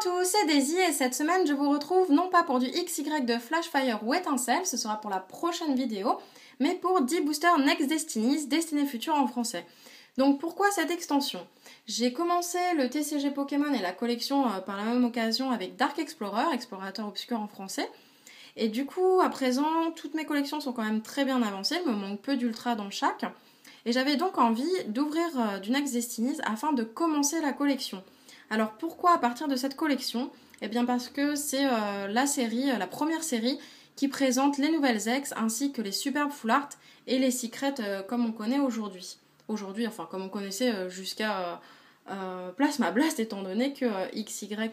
tous, c'est Daisy et cette semaine je vous retrouve non pas pour du XY de Flashfire ou Étincelle, ce sera pour la prochaine vidéo, mais pour 10 boosters Next Destinies, Destinée Future en français. Donc pourquoi cette extension? J'ai commencé le TCG Pokémon et la collection par la même occasion avec Dark Explorer, explorateur obscur en français. Et du coup, à présent, toutes mes collections sont quand même très bien avancées, il me manque peu d'ultra dans chaque. Et j'avais donc envie d'ouvrir du Next Destinies afin de commencer la collection. Alors pourquoi à partir de cette collection? Eh bien parce que c'est la première série qui présente les nouvelles ex ainsi que les superbes full art et les secrets comme on connaît aujourd'hui. Enfin comme on connaissait jusqu'à Plasma Blast étant donné que XY1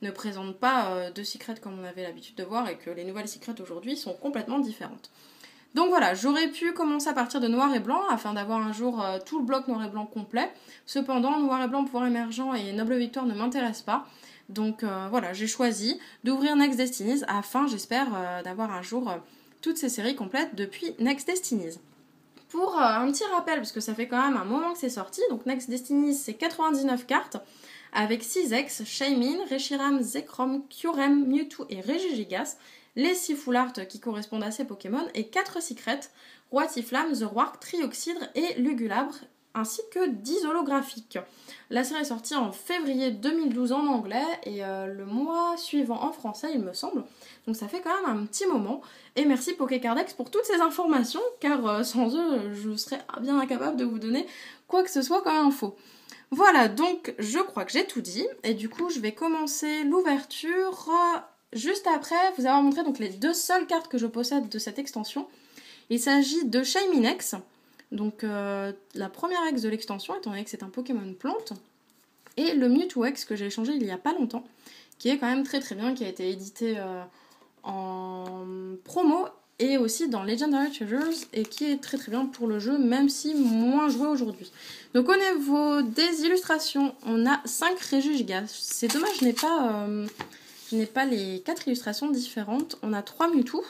ne présente pas de secrets comme on avait l'habitude de voir et que les nouvelles secrets aujourd'hui sont complètement différentes. Donc voilà, j'aurais pu commencer à partir de noir et blanc afin d'avoir un jour tout le bloc noir et blanc complet. Cependant, noir et blanc, pouvoir émergent et noble victoire ne m'intéressent pas. Donc voilà, j'ai choisi d'ouvrir Next Destinies afin, j'espère, d'avoir un jour toutes ces séries complètes depuis Next Destinies. Pour un petit rappel, parce que ça fait quand même un moment que c'est sorti, donc Next Destinies c'est 99 cartes avec 6 ex, Shaymin, Reshiram, Zekrom, Kyurem, Mewtwo et Regigigas, les 6 full art qui correspondent à ces Pokémon et 4 secrets, Roitiflamme, The Roark, Trioxydre et Lugulabre, ainsi que 10 holographiques. La série est sortie en février 2012 en anglais et le mois suivant en français il me semble, donc ça fait quand même un petit moment. Et merci Pokécardex pour toutes ces informations, car sans eux je serais bien incapable de vous donner quoi que ce soit comme info. Voilà, donc je crois que j'ai tout dit, et du coup je vais commencer l'ouverture juste après vous avoir montré donc les deux seules cartes que je possède de cette extension. Il s'agit de Shayminex, donc la première ex de l'extension, étant donné que c'est un Pokémon plante, et le Mewtwo X que j'ai échangé il y a pas longtemps, qui est quand même très très bien, qui a été édité en promo et aussi dans Legendary Treasures et qui est très très bien pour le jeu, même si moins joué aujourd'hui. Donc au niveau des illustrations, on a 5 Regigigas. C'est dommage, je n'ai pas les 4 illustrations différentes. On a 3 Mewtwo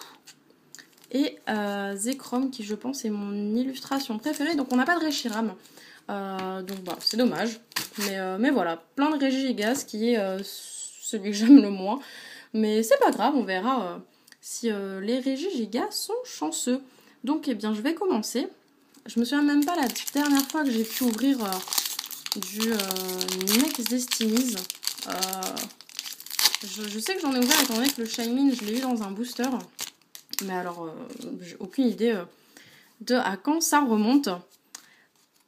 et Zekrom qui je pense est mon illustration préférée. Donc on n'a pas de Reshiram. Donc bah, c'est dommage. Mais voilà, plein de Regigigas qui est celui que j'aime le moins. Mais c'est pas grave, on verra si les Regigigas sont chanceux. Donc eh bien je vais commencer. Je me souviens même pas la dernière fois que j'ai pu ouvrir du Next Destinies. Je sais que j'en ai ouvert étant donné que le Shaymin je l'ai eu dans un booster. Mais alors j'ai aucune idée de à quand ça remonte.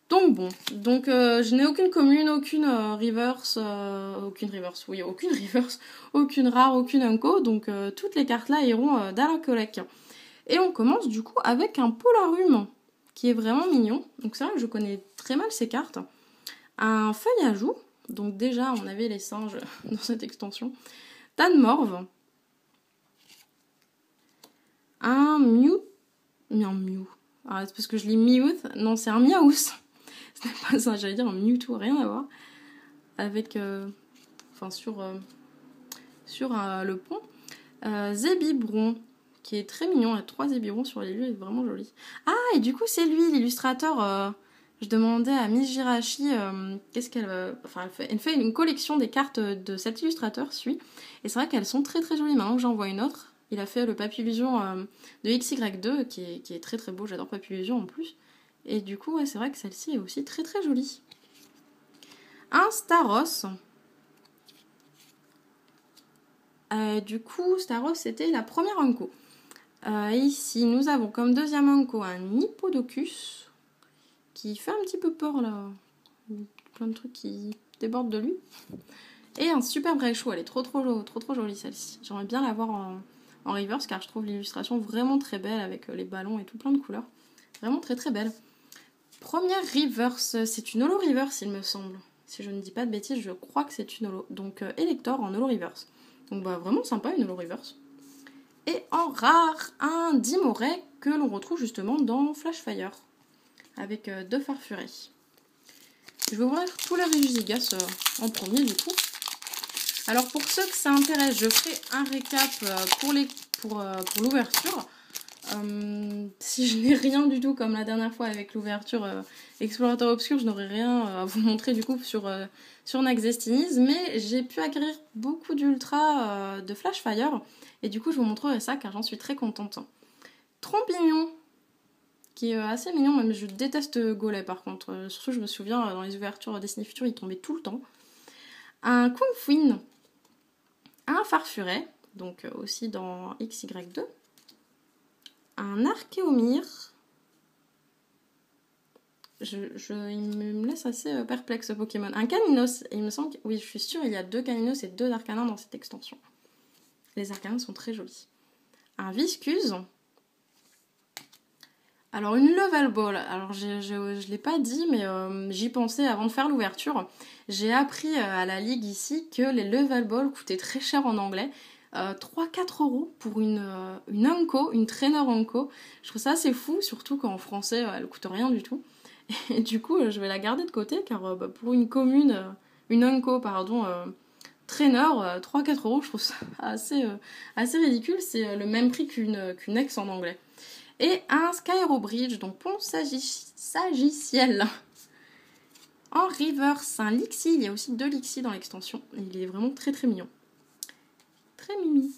Donc bon, je n'ai aucune commune, aucune reverse, aucune rare, aucune unco, donc toutes les cartes là iront dans la collecte. Et on commence du coup avec un Polarum, qui est vraiment mignon, donc c'est vrai que je connais très mal ces cartes. Un Feuillajou, donc déjà on avait les singes dans cette extension. Tanmorve. Un Mew. Ah, c'est parce que je lis Meowth, non c'est un Miaous. Ce n'est pas ça, j'allais dire un Mewtwo, rien à voir. Avec, sur le pont. Zébibron, qui est très mignon, il y a 3 Zébibrons sur les lieux, il est vraiment joli. Ah, et du coup c'est lui, l'illustrateur. Je demandais à Miss Jirachi, qu'est-ce qu'elle... elle fait une collection des cartes de cet illustrateur, celui. Et c'est vrai qu'elles sont très très jolies. Maintenant que j'en vois une autre, il a fait le Papillusion de XY2, qui est très très beau, j'adore Papillusion en plus. Et du coup, ouais, c'est vrai que celle-ci est aussi très très jolie. Un Staros. Du coup, Staros, c'était la première Unco. Ici, nous avons comme deuxième Unco un Hippodocus, qui fait un petit peu peur, là. Plein de trucs qui débordent de lui. Et un superbe Raichu, elle est trop jolie, celle-ci. J'aimerais bien l'avoir en reverse, car je trouve l'illustration vraiment très belle, avec les ballons et tout plein de couleurs. Vraiment très très belle. Première reverse, c'est une holo reverse il me semble. Si je ne dis pas de bêtises, je crois que c'est une holo. Donc Elector en holo reverse. Donc bah vraiment sympa une holo reverse. Et en rare, un Dimoray que l'on retrouve justement dans Flashfire. Avec 2 Farfurés. Je vais ouvrir tous les Regigigas en premier du coup. Alors pour ceux que ça intéresse, je ferai un récap pour l'ouverture. si je n'ai rien du tout comme la dernière fois avec l'ouverture Explorateur Obscur, je n'aurai rien à vous montrer du coup sur Next Destinies, mais j'ai pu acquérir beaucoup d'ultra de Flashfire, et du coup je vous montrerai ça car j'en suis très contente. Trompignon, qui est assez mignon, même je déteste Golay par contre, surtout je me souviens dans les ouvertures Destiny Future il tombait tout le temps. Un Kung Fuin, un Farfuret, donc aussi dans XY2, un Archéomir, il me laisse assez perplexe ce Pokémon, un Caninos, et il me semble que, oui je suis sûre il y a 2 Caninos et 2 Arcanins dans cette extension. Les Arcanins sont très jolis. Un Viscuse. Alors une Level Ball, alors je l'ai pas dit mais j'y pensais avant de faire l'ouverture. J'ai appris à la ligue ici que les Level Ball coûtaient très cher en anglais. 3-4 € pour une Unco, une trainer Unco. Je trouve ça assez fou, surtout qu'en français elle coûte rien du tout. Et du coup je vais la garder de côté car pour une commune, une Unco pardon, trainer, 3-4 €, je trouve ça assez ridicule. C'est le même prix qu'une ex en anglais. Et un Skyro Bridge, donc pont sagiciel. En reverse, un Lixie, il y a aussi 2 Lixie dans l'extension. Il est vraiment très très mignon. Très mimi.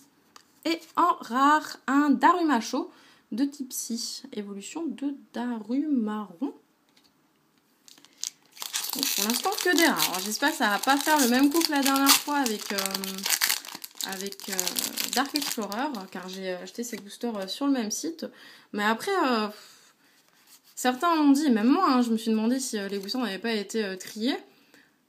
Et en rare, un Darumacho de type Psy. Évolution de Darumaron. Donc pour l'instant que des rares. J'espère que ça va pas faire le même coup que la dernière fois avec Dark Explorer, car j'ai acheté ces boosters sur le même site. Mais après, certains ont dit, même moi, hein, je me suis demandé si les boosters n'avaient pas été triés.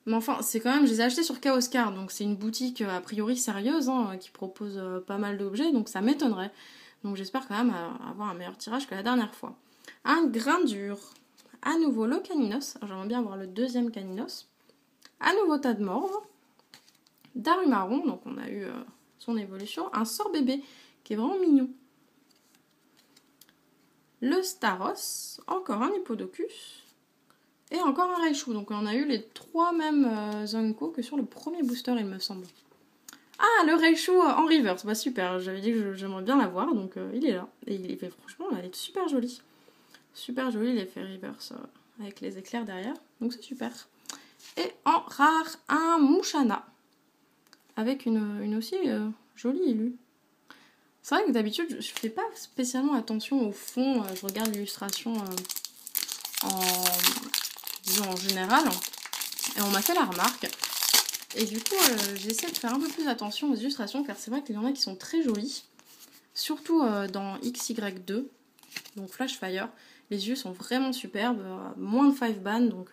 Mais enfin, c'est quand même, je les ai achetés sur Chaos Card, donc c'est une boutique a priori sérieuse, hein, qui propose pas mal d'objets, donc ça m'étonnerait. Donc j'espère quand même avoir un meilleur tirage que la dernière fois. Un Grindure. À nouveau le Caninos, j'aimerais bien avoir le deuxième Caninos. À nouveau Tadmorve. Darumaron, donc on a eu son évolution. Un Sorbébé, qui est vraiment mignon. Le Staros, encore un Hippodocus. Et encore un Raichu. Donc on a eu les 3 mêmes Zonko que sur le premier booster, il me semble. Ah, le Raichu en reverse. Bah super, j'avais dit que j'aimerais bien l'avoir, donc il est là. Et il fait, franchement, elle est super jolie. Super jolie l'effet reverse avec les éclairs derrière. Donc c'est super. Et en rare, un Mouchana. Avec une aussi jolie élue. C'est vrai que d'habitude, je fais pas spécialement attention au fond. Je regarde l'illustration en général. Et on m'a fait la remarque. Et du coup, j'essaie de faire un peu plus attention aux illustrations, car c'est vrai qu'il y en a qui sont très jolies. Surtout dans XY2, donc Flashfire. Les yeux sont vraiment superbes. Moins de 5 ban, donc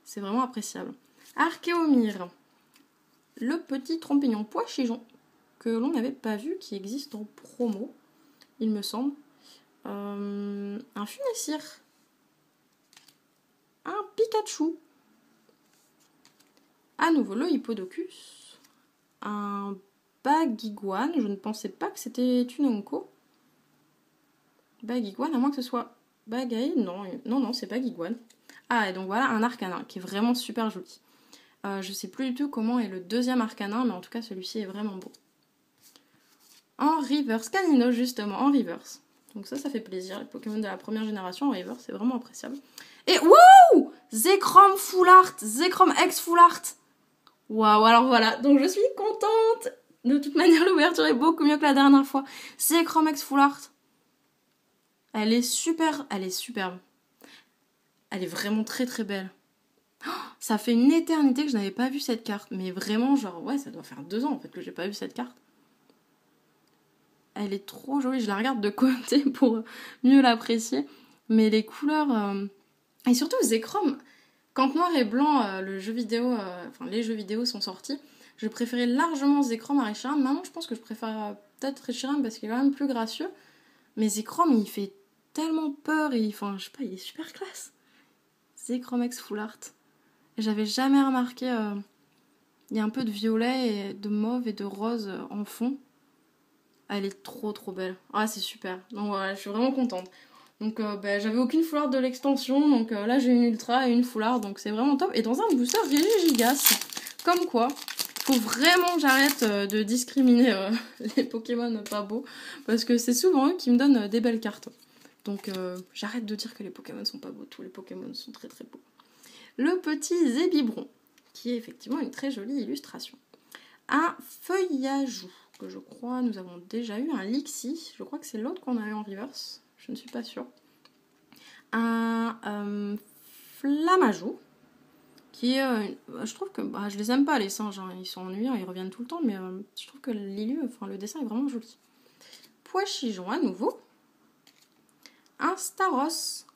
c'est vraiment appréciable. Archéomir. Le petit trompignon pois chigeon que l'on n'avait pas vu, qui existe en promo, il me semble. Un Funessir. Un Pikachu. À nouveau le Hippodocus. Un Bagiguan. Je ne pensais pas que c'était une Onko. Bagiguan, à moins que ce soit Bagaï. Non, c'est Bagiguan. Ah, et donc voilà un Arcanin qui est vraiment super joli. Je sais plus du tout comment est le deuxième Arcanin, mais en tout cas celui-ci est vraiment beau. En reverse, Caninos justement, en reverse. Donc ça fait plaisir. Les Pokémon de la première génération en reverse, c'est vraiment appréciable. Et wouh, Zekrom Full Art, Zekrom X Full Art. Waouh, alors voilà, donc je suis contente. De toute manière, l'ouverture est beaucoup mieux que la dernière fois. Zekrom X Full Art. Elle est superbe. Elle est vraiment très très belle. Ça fait une éternité que je n'avais pas vu cette carte. Mais vraiment, genre, ouais, ça doit faire 2 ans en fait que j'ai pas vu cette carte. Elle est trop jolie. Je la regarde de côté pour mieux l'apprécier. Mais les couleurs... Et surtout, Zekrom, quand Noir et Blanc, les jeux vidéo sont sortis, je préférais largement Zekrom à Reshiram. Maintenant, je pense que je préfère peut-être Reshiram parce qu'il est quand même plus gracieux. Mais Zekrom, il fait tellement peur et enfin, je sais pas, il est super classe. Zekrom X Full Art. J'avais jamais remarqué, il y a un peu de violet, et de mauve et de rose en fond. Elle est trop trop belle. Ah, c'est super. Donc voilà, je suis vraiment contente. Donc j'avais aucune full art de l'extension, donc là j'ai une ultra et une full art, donc c'est vraiment top. Et dans un booster Régigigas. Comme quoi, faut vraiment que j'arrête de discriminer les Pokémon pas beaux, parce que c'est souvent eux qui me donnent des belles cartes. Donc j'arrête de dire que les Pokémon sont pas beaux, tous les Pokémon sont très très beaux. Le petit Zébibron, qui est effectivement une très jolie illustration. Un Feuillajou, que je crois nous avons déjà eu, un Lixie, je crois que c'est l'autre qu'on a eu en reverse, je ne suis pas sûre. Un Flammajou, qui est, je trouve que, je les aime pas les singes, hein, ils sont ennuyants, ils reviennent tout le temps, mais je trouve que le dessin est vraiment joli. Poichigeon à nouveau, un Staros,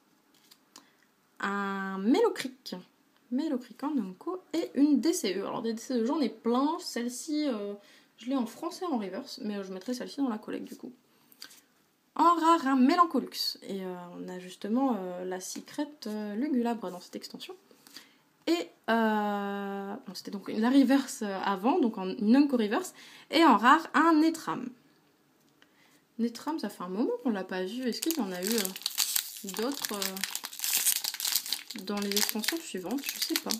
un Mélocric en Namco et une DCE. Alors des DCE j'en ai plein, celle-ci je l'ai en français en reverse, mais je mettrai celle-ci dans la collecte du coup. En rare, un Mélancolux, et on a justement la secrète Lugulabre dans cette extension. Et c'était donc la reverse avant, donc en Namco reverse, et en rare, un Netram. Netram, ça fait un moment qu'on l'a pas vu, est-ce qu'il y en a eu d'autres dans les extensions suivantes, je sais pas.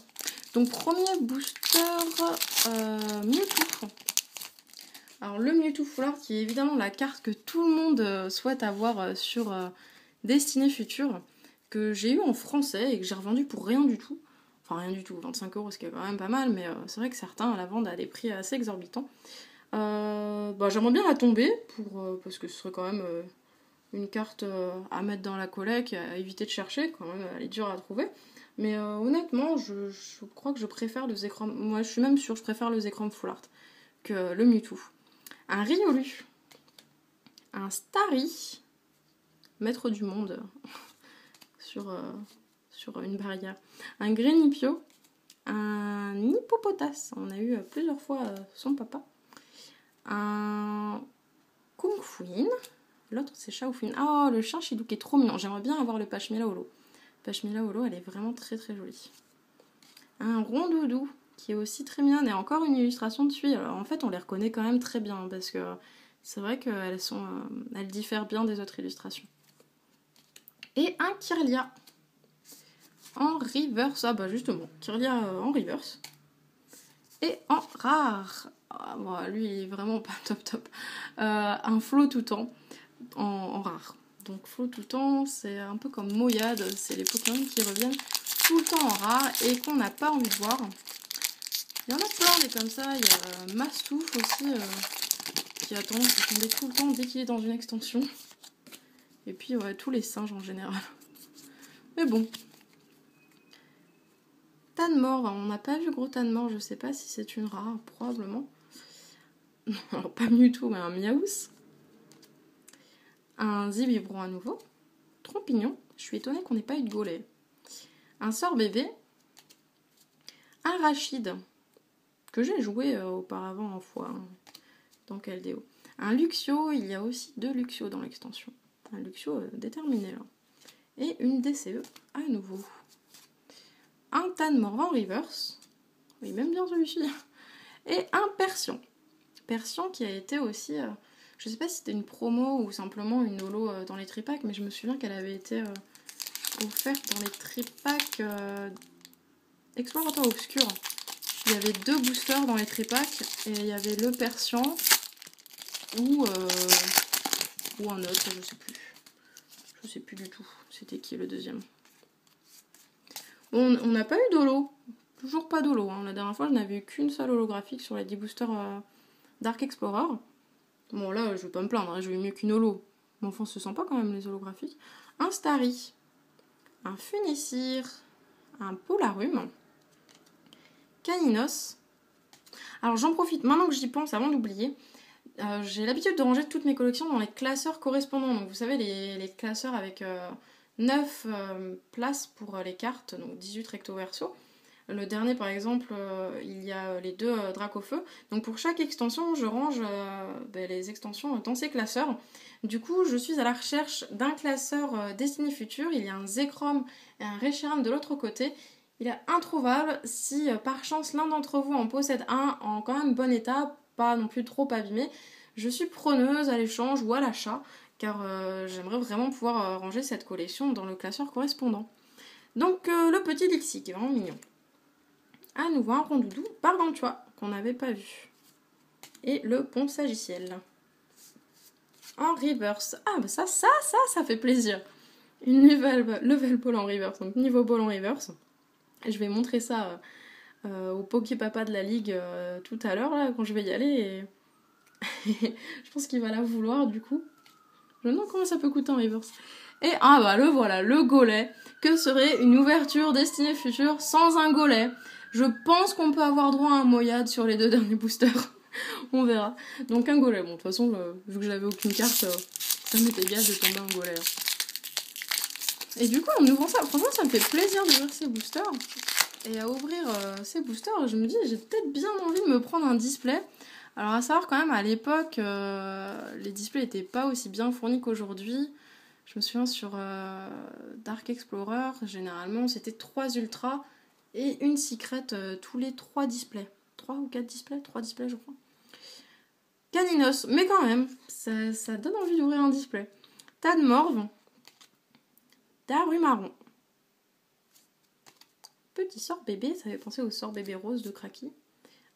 Donc premier booster Mewtwo. Alors le Mewtwo Full Art qui est évidemment la carte que tout le monde souhaite avoir sur Destinée Future, que j'ai eu en français et que j'ai revendu pour rien du tout. Enfin rien du tout, 25 €, ce qui est quand même pas mal, mais c'est vrai que certains la vendent à des prix assez exorbitants. J'aimerais bien la tomber parce que ce serait quand même une carte à mettre dans la collecte, à éviter de chercher, quand même, elle est dure à trouver. Mais honnêtement, je crois que je préfère le Zekrom. Moi, je suis même sûre, je préfère le Zekrom Full Art que le Mewtwo. Un Riolu, un Starry, maître du monde sur une barrière, un Grenipio, un Hippopotas, on a eu plusieurs fois son papa, un Kungfuin. L'autre, c'est Shaofin. Oh, le chien Chidou qui est trop mignon. J'aimerais bien avoir le Pashmila Holo. Pashmila Holo, elle est vraiment très très jolie. Un Rondoudou, qui est aussi très mignon. Et encore une illustration dessus. Alors, en fait, on les reconnaît quand même très bien. Parce que c'est vrai qu'elles elles diffèrent bien des autres illustrations. Et un Kirlia. En reverse. Ah bah justement, Kirlia en reverse. Et en rare. Lui, il est vraiment pas top. Un Flo tout temps. En rare. Donc Flo tout le temps, c'est un peu comme Moyade, c'est les Pokémon qui reviennent tout le temps en rare et qu'on n'a pas envie de voir. Il y en a plein des comme ça, il y a Mastouf aussi qui a tendance à tomber tout le temps dès qu'il est dans une extension. Et puis ouais, tous les singes en général. Mais bon. Tanmore, on n'a pas vu gros Tanmore, je sais pas si c'est une rare, probablement. Alors pas Mewtwo, mais un Miaous. Un Zébibron à nouveau, Trompignon, je suis étonnée qu'on n'ait pas eu de Golem. Un Sort Bébé, un Rachid, que j'ai joué auparavant en fois, dans Caldeo. Un Luxio, il y a aussi 2 Luxio dans l'extension. Un Luxio déterminé là. Et une DCE à nouveau. Un Tanmore en reverse, il m'aime bien celui-ci. Et un Persian. Persian qui a été aussi... je sais pas si c'était une promo ou simplement une holo dans les tripacks, mais je me souviens qu'elle avait été offerte dans les tripacks Explorateur Obscur. Il y avait 2 boosters dans les tripacks et il y avait le Persian ou un autre, je sais plus. Je sais plus du tout. C'était qui le deuxième? Bon, on n'a pas eu d'holo. Toujours pas d'holo. Hein. La dernière fois, je n'avais eu qu'une seule holographique sur les 10 boosters Dark Explorer. Bon là je vais pas me plaindre, hein, j'ai eu mieux qu'une holo. Mais enfin c'est sympa quand même les holographiques. Un Starry, un Funicir, un Polarum, Caninos. Alors j'en profite maintenant que j'y pense avant d'oublier. J'ai l'habitude de ranger toutes mes collections dans les classeurs correspondants. Donc vous savez les classeurs avec 9 places pour les cartes, donc 18 recto verso. Le dernier, par exemple, il y a les 2 Dracofeu. Donc pour chaque extension, je range les extensions dans ces classeurs. Du coup, je suis à la recherche d'un classeur Destinée Future. Il y a un Zekrom et un Reshiram de l'autre côté. Il est introuvable. Si par chance l'un d'entre vous en possède un en quand même bon état, pas non plus trop abîmé, je suis preneuse à l'échange ou à l'achat, car j'aimerais vraiment pouvoir ranger cette collection dans le classeur correspondant. Donc le petit Lixie qui est vraiment mignon. À nouveau un Rondoudou Gargantua qu'on n'avait pas vu. Et le Pont Sagiciel. En reverse. Ah bah ça fait plaisir. une nouvelle level ball en reverse, donc niveau ball en reverse. Et je vais montrer ça au Poképapa de la Ligue tout à l'heure, là, quand je vais y aller. Et je pense qu'il va la vouloir, du coup. Je me demande comment ça peut coûter en reverse. Et ah bah le voilà, le golet. Que serait une ouverture destinée future sans un golet? Je pense qu'on peut avoir droit à un Moyade sur les 2 derniers boosters. On verra. Donc un golet. Bon, de toute façon, vu que j'avais aucune carte, ça m'était égal de tomber un golet. Et du coup, en ouvrant ça, franchement, ça me fait plaisir d'ouvrir ces boosters. Et à ouvrir ces boosters, je me dis, j'ai peut-être bien envie de me prendre un display. Alors à savoir quand même, à l'époque, les displays n'étaient pas aussi bien fournis qu'aujourd'hui. Je me souviens sur Dark Explorer, généralement c'était 3 ultras et une secret tous les 3 displays. 3 ou 4 displays? 3 displays je crois. Caninos, mais quand même, ça donne envie d'ouvrir un display. Tadmorve, Darummarron. Petit sort bébé, ça fait penser au sort bébé rose de Kraki.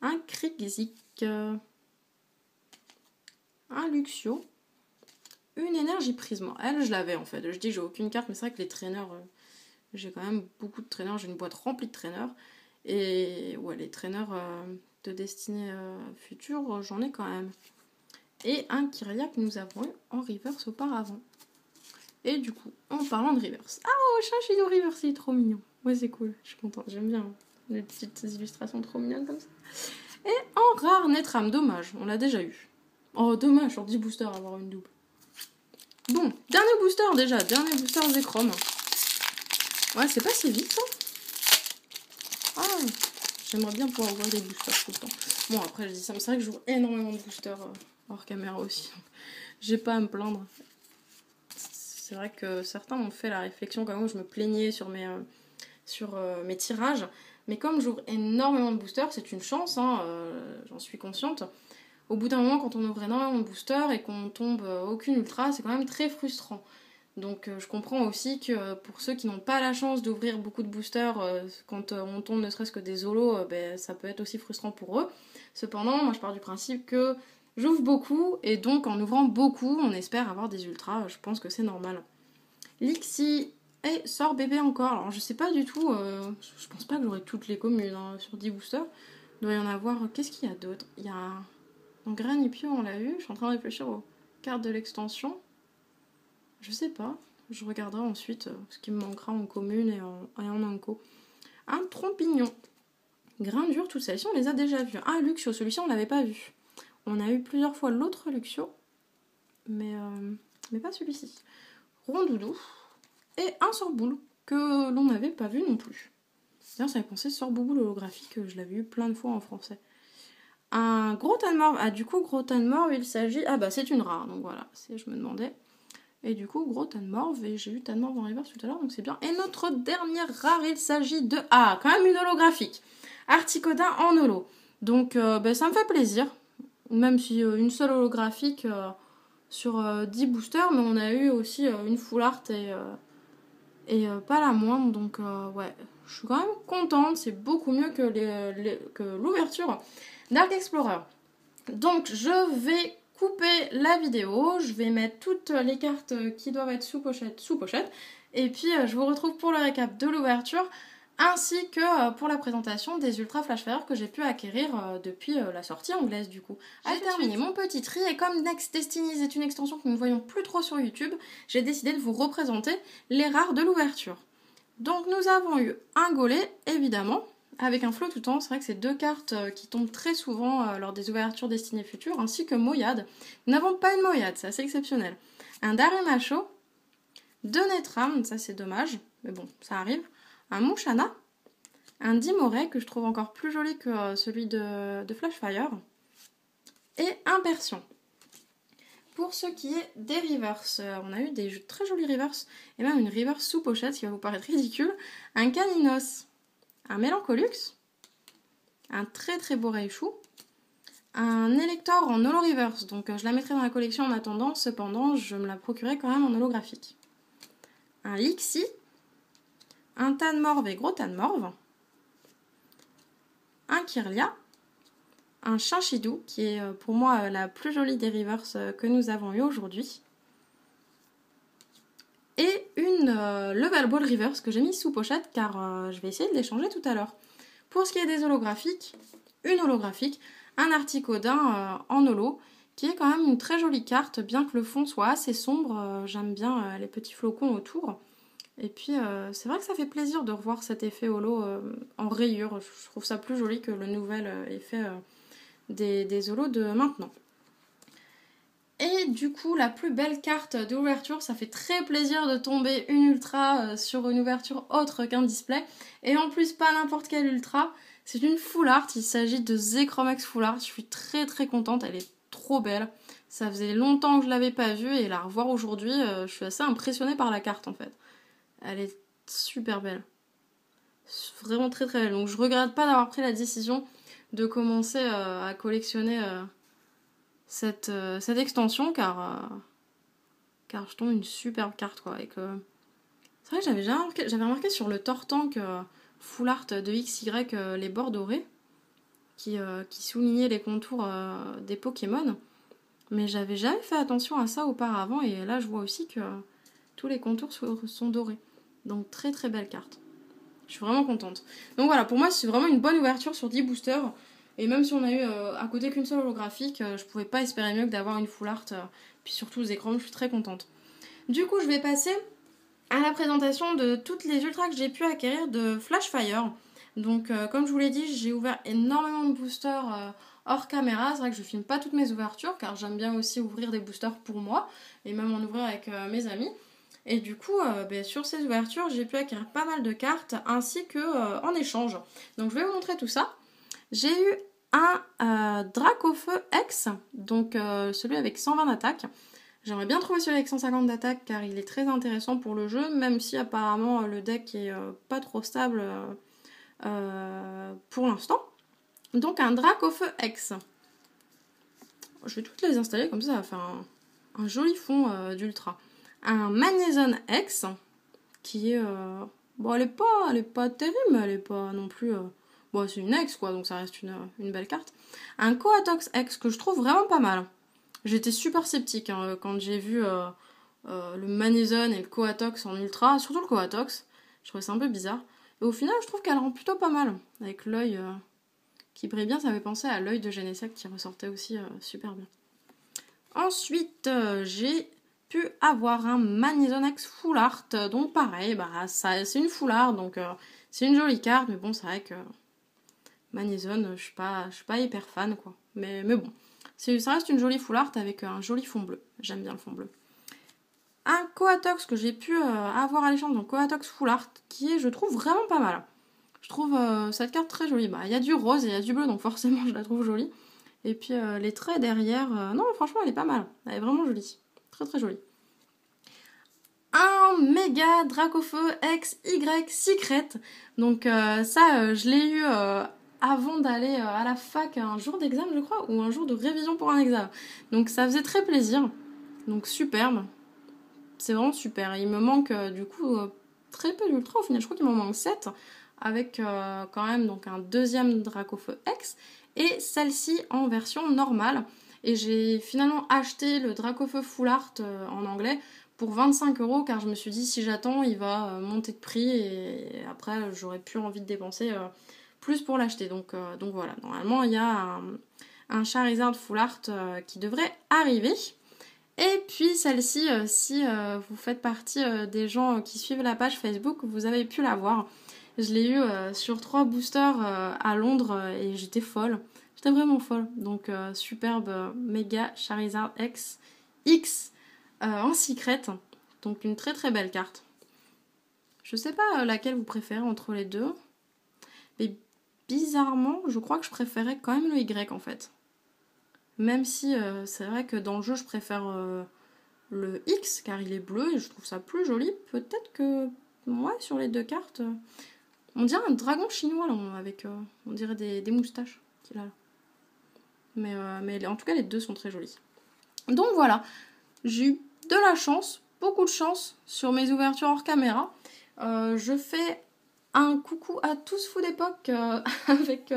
Un Krikzik, un Luxio, une énergie prisme. Elle, je l'avais en fait. Je dis j'ai aucune carte, mais c'est vrai que les traîneurs, j'ai quand même beaucoup de traîneurs. J'ai une boîte remplie de traîneurs. Et ouais, les traîneurs de destinée future, j'en ai quand même. Et un Kyria que nous avons eu en reverse auparavant. Et du coup, en parlant de reverse. Ah oh, Shinchido reverse, il est trop mignon. Ouais, c'est cool, je suis contente, j'aime bien les petites illustrations trop mignonnes comme ça. Et en rare Netram, dommage, on l'a déjà eu. Oh, dommage, sur 10 boosters, avoir une double. Bon, dernier booster déjà, dernier booster Zekrom. Ouais, c'est pas si vite, ça. Ah, j'aimerais bien pouvoir ouvrir des boosters tout le temps. Bon, après, je dis ça, mais c'est vrai que j'ouvre énormément de boosters hors caméra aussi. J'ai pas à me plaindre. C'est vrai que certains m'ont fait la réflexion quand même, je me plaignais sur mes tirages. Mais comme j'ouvre énormément de boosters, c'est une chance, hein, j'en suis consciente. Au bout d'un moment, quand on ouvre énormément de boosters et qu'on tombe aucune ultra, c'est quand même très frustrant. Donc je comprends aussi que pour ceux qui n'ont pas la chance d'ouvrir beaucoup de boosters, quand on tombe ne serait-ce que des holos, ça peut être aussi frustrant pour eux. Cependant, moi je pars du principe que j'ouvre beaucoup, et donc en ouvrant beaucoup, on espère avoir des ultras, je pense que c'est normal. Lixi et sort bébé encore. Alors je sais pas du tout, je pense pas que j'aurai toutes les communes hein, sur 10 boosters. Il doit y en avoir, qu'est-ce qu'il y a d'autre? Il y a... Donc Granipio on l'a eu, je suis en train de réfléchir aux cartes de l'extension. Je sais pas, je regarderai ensuite ce qui me manquera en commune et en inco. Un Trompignon. Grain dur, tout ça, ici on les a déjà vus. Ah, Luxio, celui-ci on l'avait pas vu. On a eu plusieurs fois l'autre Luxio, mais pas celui-ci. Rondoudou et un Sorboule que l'on n'avait pas vu non plus. D'ailleurs, ça avait pensé Sorbouboule holographique, je l'avais eu plein de fois en français. Un gros Tanmorve. Ah, du coup, gros Tanmorve, il s'agit... Ah bah, c'est une rare, donc voilà, je me demandais. Et du coup, gros Tanmorve, et j'ai eu Tanmorve en reverse tout à l'heure, donc c'est bien. Et notre dernière rare, il s'agit de... Ah, quand même une holographique. Articodin en holo. Donc, ça me fait plaisir. Même si une seule holographique sur 10 boosters, mais on a eu aussi une full art et pas la moindre. Donc, ouais, je suis quand même contente. C'est beaucoup mieux que l'ouverture Dark Explorer. Donc, je vais couper la vidéo. Je vais mettre toutes les cartes qui doivent être sous pochette. Et puis, je vous retrouve pour le récap de l'ouverture, ainsi que pour la présentation des Ultra Flash Fire que j'ai pu acquérir depuis la sortie anglaise du coup. J'ai terminé mon petit tri et comme Next Destinies est une extension que nous ne voyons plus trop sur YouTube, j'ai décidé de vous représenter les rares de l'ouverture. Donc nous avons eu un Golem, évidemment, avec un flot tout temps. C'est vrai que c'est 2 cartes qui tombent très souvent lors des ouvertures destinées futures, ainsi que Moyade. Nous n'avons pas une Moyade, c'est assez exceptionnel. Un Darumacho, 2 Netram, ça c'est dommage, mais bon, ça arrive. Un Mouchana, un Dimoré que je trouve encore plus joli que celui de Flashfire, et un Persian. Pour ce qui est des reverse, on a eu des très jolis reverse, et même une reverse sous pochette, ce qui va vous paraître ridicule. Un Caninos, un Mélancolux, un très très beau Raichu, un Elector en holo reverse, donc je la mettrai dans la collection en attendant, cependant je me la procurerai quand même en holographique. Un Lixi, un Tanmorve et gros Tanmorve, un Kirlia, un Shinchido, qui est pour moi la plus jolie des reverse que nous avons eu aujourd'hui, et une une Level Ball Reverse que j'ai mis sous pochette car je vais essayer de les changer tout à l'heure. Pour ce qui est des holographiques, une holographique, un Articodin en holo, qui est quand même une très jolie carte, bien que le fond soit assez sombre, j'aime bien les petits flocons autour. Et puis c'est vrai que ça fait plaisir de revoir cet effet holo en rayure, je trouve ça plus joli que le nouvel effet des holos de maintenant. Et du coup, la plus belle carte d'ouverture, ça fait très plaisir de tomber une ultra sur une ouverture autre qu'un display. Et en plus, pas n'importe quelle ultra, c'est une full art, il s'agit de Zechromex full art. Je suis très très contente, elle est trop belle. Ça faisait longtemps que je l'avais pas vue et la revoir aujourd'hui, je suis assez impressionnée par la carte en fait. Elle est super belle. Vraiment très très belle. Donc je regrette pas d'avoir pris la décision de commencer à collectionner cette extension car je tombe une superbe carte quoi. Et que... C'est vrai que j'avais remarqué sur le Tortank full art de XY les bords dorés qui soulignaient les contours des Pokémon. Mais j'avais jamais fait attention à ça auparavant et là je vois aussi que tous les contours sont dorés. Donc très très belle carte. Je suis vraiment contente. Donc voilà, pour moi c'est vraiment une bonne ouverture sur 10 boosters. Et même si on a eu à côté qu'une seule holographique, je pouvais pas espérer mieux que d'avoir une full art. Puis surtout les écrans, je suis très contente. Du coup je vais passer à la présentation de toutes les ultras que j'ai pu acquérir de Flashfire. Donc comme je vous l'ai dit, j'ai ouvert énormément de boosters hors caméra. C'est vrai que je filme pas toutes mes ouvertures car j'aime bien aussi ouvrir des boosters pour moi et même en ouvrir avec mes amis. Et du coup, sur ces ouvertures, j'ai pu acquérir pas mal de cartes ainsi que en échange. Donc je vais vous montrer tout ça. J'ai eu un Dracofeu X, donc celui avec 120 d'attaque. J'aimerais bien trouver celui avec 150 d'attaque car il est très intéressant pour le jeu, même si apparemment le deck est pas trop stable pour l'instant. Donc un Dracofeu X. Je vais toutes les installer comme ça va faire un joli fond d'ultra. Un Magnézone X qui est... bon, elle est pas terrible, mais elle est pas non plus... bon, c'est une X, quoi, donc ça reste une belle carte. Un Coatox X que je trouve vraiment pas mal. J'étais super sceptique quand j'ai vu le Magnézone et le Coatox en ultra, surtout le Coatox. Je trouvais ça un peu bizarre. Et au final, je trouve qu'elle rend plutôt pas mal. Avec l'œil qui brille bien, ça m'avait pensé à l'œil de Genesect qui ressortait aussi super bien. Ensuite, j'ai pu avoir un Magnézone X full art, donc pareil, c'est une full art, donc c'est une jolie carte, mais bon, c'est vrai que Magnézone, je suis pas hyper fan, quoi. Mais bon, ça reste une jolie full art avec un joli fond bleu. J'aime bien le fond bleu. Un Coatox que j'ai pu avoir à l'échange, donc Coatox full art, qui est, je trouve, vraiment pas mal. Je trouve cette carte très jolie. Il y a du rose et il y a du bleu, donc forcément, je la trouve jolie. Et puis les traits derrière, non, franchement, elle est pas mal. Elle est vraiment jolie. Très très jolie. Un méga Dracofeu XY Secret. Donc ça, je l'ai eu avant d'aller à la fac un jour d'examen, je crois, ou un jour de révision pour un examen. Donc ça faisait très plaisir. Donc superbe. C'est vraiment super. Il me manque du coup très peu d'ultra au final. Je crois qu'il m'en manque 7. Avec quand même donc un deuxième Dracofeu X. Et celle-ci en version normale. Et j'ai finalement acheté le Dracofeu Full Art en anglais pour 25 € car je me suis dit si j'attends il va monter de prix et après j'aurais plus envie de dépenser plus pour l'acheter. Donc voilà, normalement il y a un Charizard Full Art qui devrait arriver. Et puis celle-ci, si vous faites partie des gens qui suivent la page Facebook, vous avez pu la voir. Je l'ai eu sur 3 boosters à Londres et j'étais folle. J'étais vraiment folle. Donc superbe méga Charizard X en secret. Donc une très très belle carte. Je sais pas laquelle vous préférez entre les deux. Mais bizarrement, je crois que je préférais quand même le Y en fait. Même si c'est vrai que dans le jeu je préfère le X car il est bleu et je trouve ça plus joli. Peut-être que ouais, sur les deux cartes... on dirait un dragon chinois là, avec on dirait des moustaches qu'il a là. Mais en tout cas les deux sont très jolis. Donc voilà, j'ai eu de la chance, beaucoup de chance sur mes ouvertures hors caméra. Je fais un coucou à tous fous d'époque avec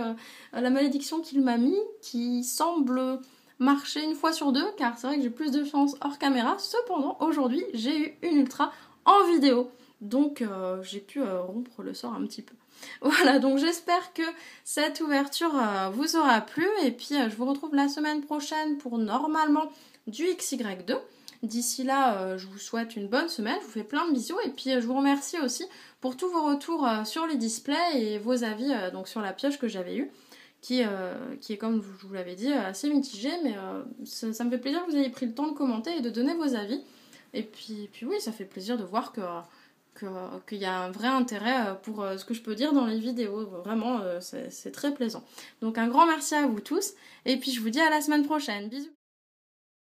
la malédiction qu'il m'a mis, qui semble marcher une fois sur deux, car c'est vrai que j'ai plus de chance hors caméra. Cependant, aujourd'hui, j'ai eu une ultra en en vidéo. Donc j'ai pu rompre le sort un petit peu. Voilà, donc j'espère que cette ouverture vous aura plu. Et puis je vous retrouve la semaine prochaine pour normalement du XY2. D'ici là, je vous souhaite une bonne semaine, je vous fais plein de bisous. Et puis je vous remercie aussi pour tous vos retours sur les displays et vos avis donc sur la pioche que j'avais eue. Qui est, comme je vous l'avais dit, assez mitigée. Mais ça me fait plaisir que vous ayez pris le temps de commenter et de donner vos avis. Et puis oui, ça fait plaisir de voir qu'il y a un vrai intérêt pour ce que je peux dire dans les vidéos. Vraiment, c'est très plaisant. Donc un grand merci à vous tous. Et puis je vous dis à la semaine prochaine. Bisous.